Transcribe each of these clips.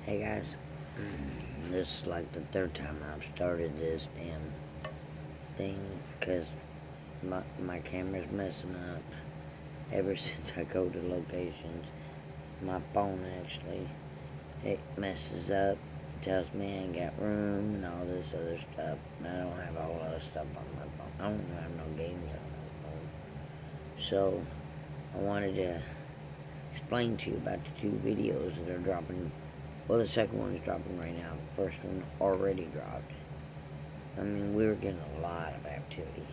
Hey guys, this is like the third time I've started this damn thing because my camera's messing up ever since I go to locations. My phone actually, it messes up, tells me I ain't got room and all this other stuff. And I don't have a whole lot of stuff on my phone. I don't even have no games on my phone. So I wanted to explain to you about the two videos that are dropping. Well, the second one is dropping right now. The first one already dropped. I mean, we were getting a lot of activity.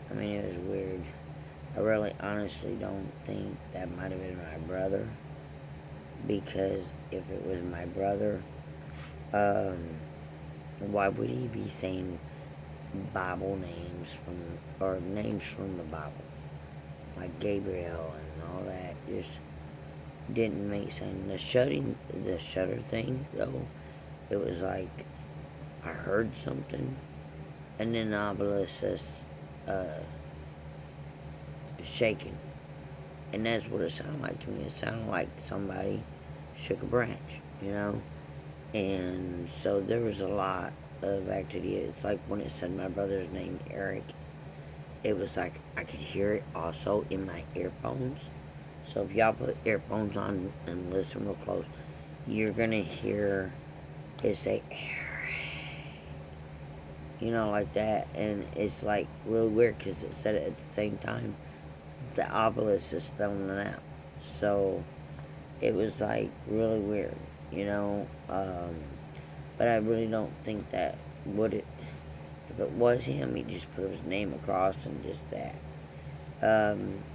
I mean, it was weird. I really honestly don't think that might have been my brother. Because if it was my brother, why would he be saying Bible names or names from the Bible? Like Gabriel and all that. Just didn't make sense. The shutter thing, though, it was like I heard something, and then the obelisk says, shaking. And that's what it sounded like to me. It sounded like somebody shook a branch, you know? And so there was a lot of activity. It's like when it said my brother's name, Eric, it was like I could hear it also in my earphones. So if y'all put earphones on and listen real close, you're gonna hear it say Eric, you know, like that. And it's like really weird because it said it at the same time the obelisk is spelling it out. So it was like really weird, you know. But I really don't think that would it. If it was him, he just put his name across and just that.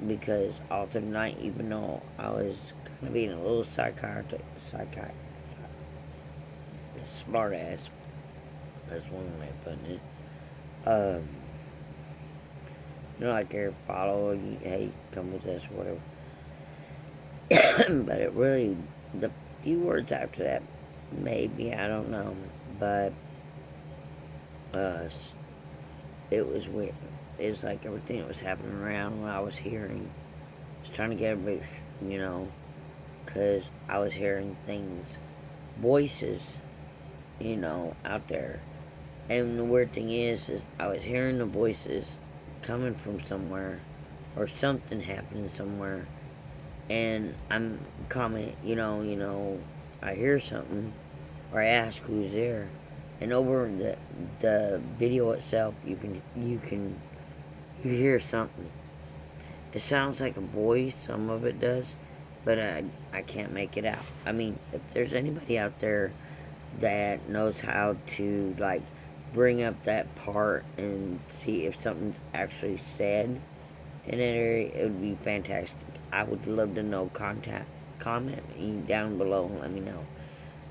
Because all through the night, even though I was kind of being a little smart ass, that's one way of putting it. You know, like they follow, you, hey, come with us, whatever. But it really, the few words after that, maybe, I don't know. But, uh, it was weird. It was like everything that was happening around what I was hearing. I was trying to get everybody, you know, because I was hearing things, voices, you know, out there. And the weird thing is I was hearing the voices coming from somewhere, or something happening somewhere, and I'm comment, I hear something, or I ask who's there, and over the video itself, you hear something. It sounds like a voice, some of it does, but I can't make it out. I mean, if there's anybody out there that knows how to like bring up that part and see if something's actually said in that area, it would be fantastic. I would love to know. Comment me down below and let me know.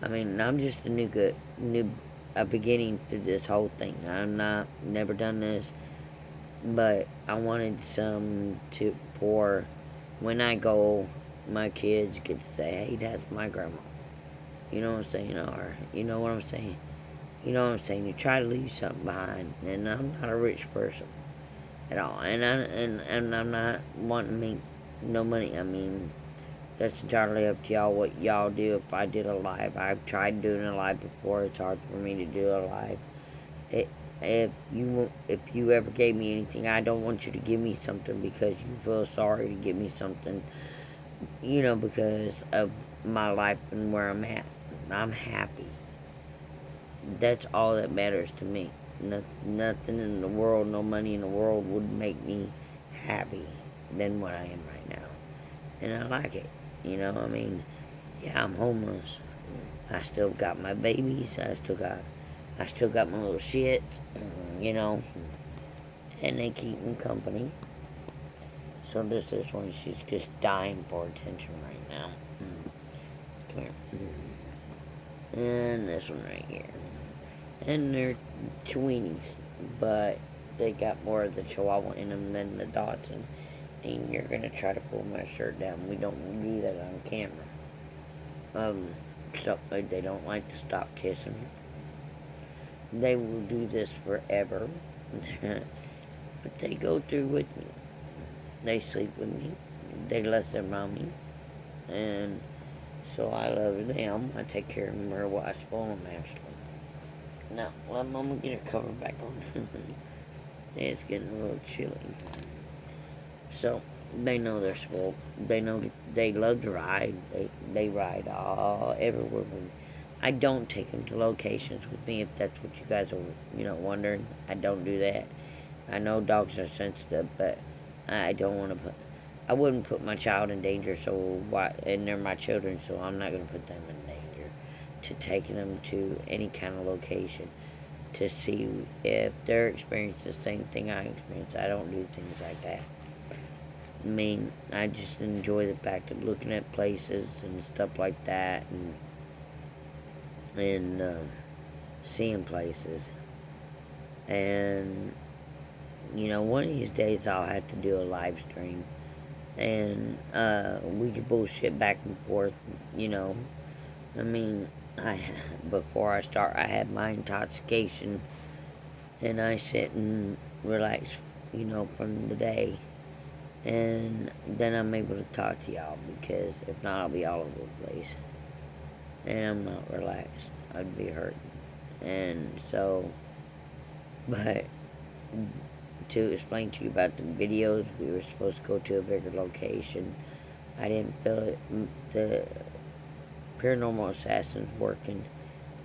I mean, I'm just a beginning through this whole thing. I'm not never done this, but I wanted some to for when I go, my kids get to say, "Hey, that's my grandma." You know what I'm saying? Or you know what I'm saying? You know what I'm saying? You try to leave something behind, and I'm not a rich person at all, and I'm not wanting to make no money. I mean, that's entirely up to y'all what y'all do. If I did a live, I've tried doing a live before. It's hard for me to do a live. It, if you ever gave me anything, I don't want you to give me something because you feel sorry to give me something. You know, because of my life and where I'm at. I'm happy. That's all that matters to me. Nothing in the world, no money in the world would make me happy than what I am right now. And I like it. You know, I mean, yeah, I'm homeless. I still got my babies. I still got my little shit. You know, and they keep me company. So this one, she's just dying for attention right now. Come here. And this one right here. And they're tweenies, but they got more of the Chihuahua in them than the Dachshund. And you're gonna try to pull my shirt down. We don't do that on camera. So they don't like to stop kissing. They will do this forever. But they go through with me. They sleep with me. They let their mommy. And So I love them. I take care of them real well. I spoil them, actually. Now, let Mama get her cover back on. It's getting a little chilly. So, they know they're spoiled. They know they love to ride. They ride all everywhere with me. I don't take them to locations with me if that's what you guys are, wondering. I don't do that. I know dogs are sensitive, but I don't want to put. I wouldn't put my child in danger, so why? And they're my children, so I'm not going to put them in danger to taking them to any kind of location to see if they're experiencing the same thing I experienced. I don't do things like that. I mean, I just enjoy the fact of looking at places and stuff like that, and seeing places. And one of these days I'll have to do a live stream, and we can bullshit back and forth. I mean, I before I start, I have my intoxication, and I sit and relax, from the day, and then I'm able to talk to y'all, because if not, I'll be all over the place, and I'm not relaxed. I'd be hurting, and so, but to explain to you about the videos, we were supposed to go to a bigger location. I didn't feel it. The paranormal assassin's working.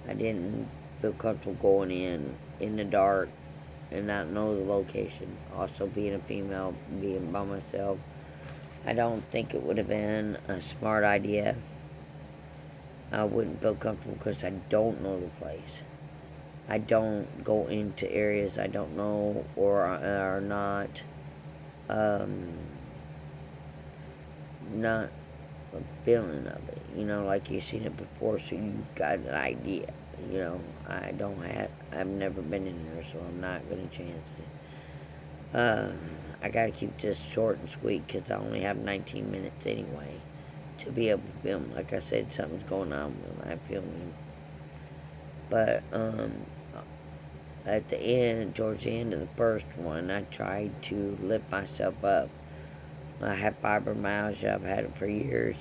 I didn't feel comfortable going in the dark and not know the location. Also, being a female, being by myself, I don't think it would have been a smart idea. I wouldn't feel comfortable because I don't know the place. I don't go into areas I don't know or are um, not a feeling of it. Like you've seen it before, so you got an idea. I've never been in there, so I'm not going to chance it. I got to keep this short and sweet because I only have 19 minutes anyway to be able to film. Like I said, something's going on when I film. But, at the end, towards the end of the first one, I tried to lift myself up. I have fibromyalgia. I've had it for years.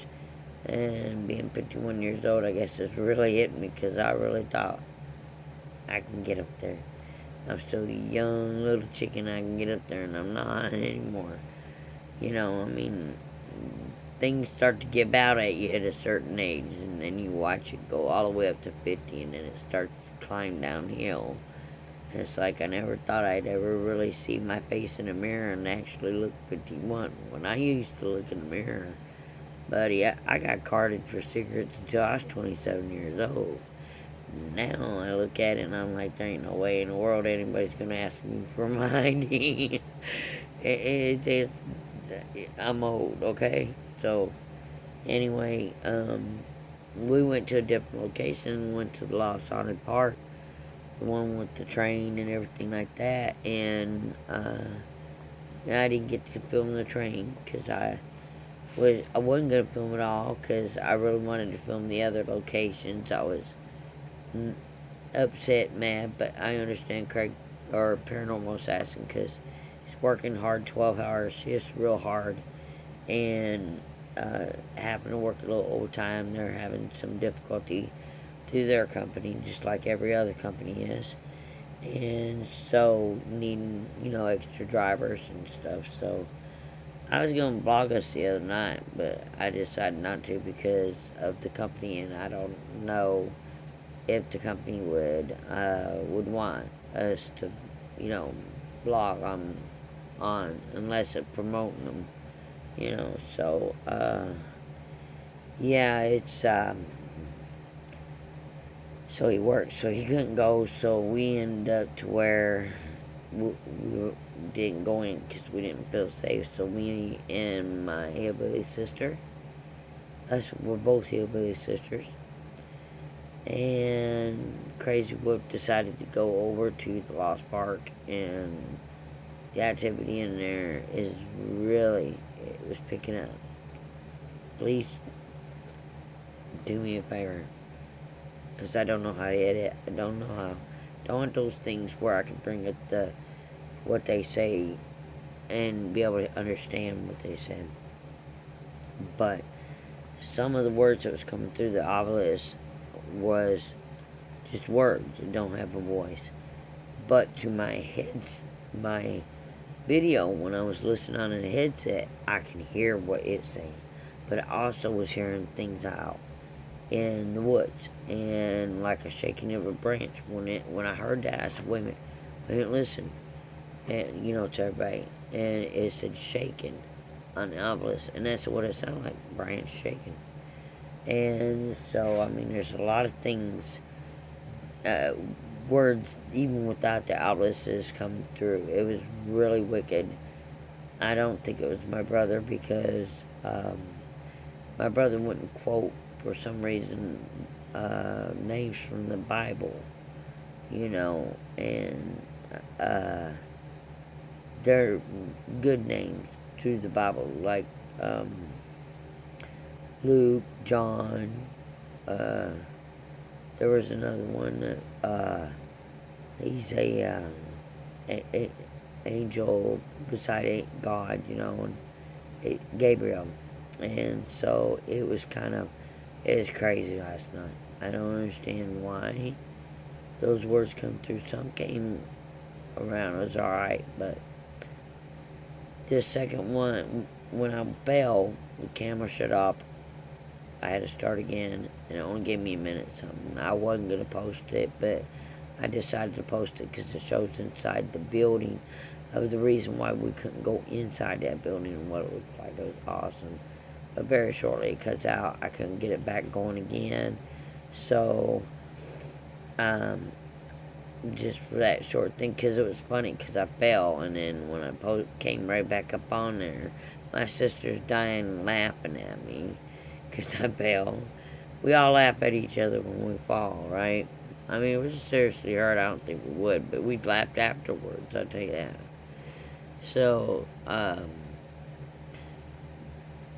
And being 51 years old, I guess it's really hit me because I really thought I can get up there. I'm still a young little chicken. I can get up there, and I'm not anymore. I mean, things start to give out at you at a certain age, and then you watch it go all the way up to 50, and then it starts to climb downhill. And it's like I never thought I'd ever really see my face in a mirror and actually look 51. When I used to look in the mirror, buddy, I got carded for cigarettes until I was 27 years old. Now I look at it and I'm like, there ain't no way in the world anybody's going to ask me for my ID. I'm old, okay? So, anyway, we went to a different location. We went to the Lost Haunted Park, the one with the train and everything like that. And I didn't get to film the train because I wasn't going to film it all because I really wanted to film the other locations. I was upset, mad, but I understand Craig, or Paranormal Assassin, because he's working hard, 12 hours shifts, real hard, and having to work a little overtime. They're having some difficulty through their company, just like every other company is, and so needing, extra drivers and stuff. So I was going to vlog us the other night, but I decided not to because of the company, and I don't know if the company would want us to, vlog on unless it's promoting them, So yeah, it's so he worked, so he couldn't go, so we ended up to where we didn't go in because we didn't feel safe. So me and my hillbilly sister, we're both hillbilly sisters, and Crazy Wolf decided to go over to the Lost Park, and the activity in there is really, it was picking up. Please do me a favor, because I don't know how to edit. I don't know how. Don't want those things where I can bring up what they say and be able to understand what they said. But some of the words that was coming through the obelisk was just words. It don't have a voice. But to my video, when I was listening on a headset, I can hear what it's saying. But I also was hearing things out in the woods and like a shaking of a branch. When I heard that, I said, "Wait a minute, listen," and to everybody, and it said shaking on the obelisk, and that's what it sounded like, branch shaking. And so, I mean, there's a lot of things, uh, words, even without the obelisks coming through. It was really wicked. I don't think it was my brother because my brother wouldn't quote, for some reason, names from the Bible, and uh, they're good names through the Bible, like Luke, John. Uh, there was another one that he's a angel beside God, and Gabriel. And so it was crazy last night. I don't understand why those words come through. Some came around, it was alright, but the second one, when I fell, the camera shut off. I had to start again, and it only gave me a minute something. I wasn't going to post it, but I decided to post it because it shows inside the building of the reason why we couldn't go inside that building and what it looked like. It was awesome. But very shortly it cuts out. I couldn't get it back going again. So, just for that short thing, because it was funny, because I fell, and then when I came right back up on there, my sister's dying laughing at me because I fell. We all laugh at each other when we fall, right? I mean, if it was seriously hurt, I don't think we would, but we laughed afterwards, I'll tell you that. So,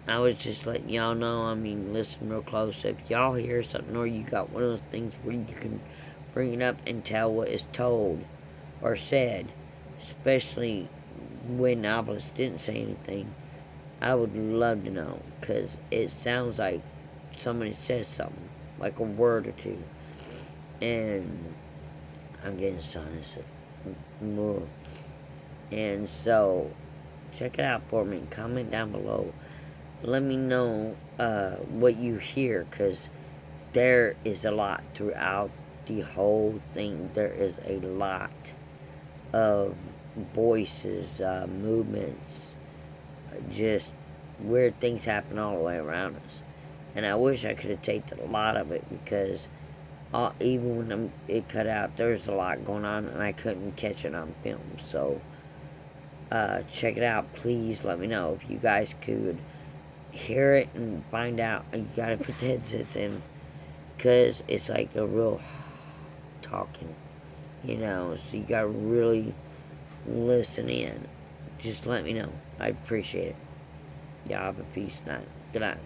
I was just letting y'all know, I mean, listen real close. If y'all hear something, or you got one of those things where you can bring it up and tell what is told or said, especially when Obelisk didn't say anything, I would love to know, because it sounds like somebody says something, like a word or two, and I'm getting sinus more. And so, check it out for me. Comment down below. Let me know what you hear, because there is a lot throughout the whole thing. There is a lot of voices, movements, just weird things happen all the way around us. And I wish I could have taped a lot of it, because even when it cut out, there's a lot going on, and I couldn't catch it on film. So, check it out. Please let me know if you guys could hear it and find out. You gotta put the headsets in, because it's like a real talking, so you gotta really listen in. Just let me know. I appreciate it. Y'all have a peace night. Good night.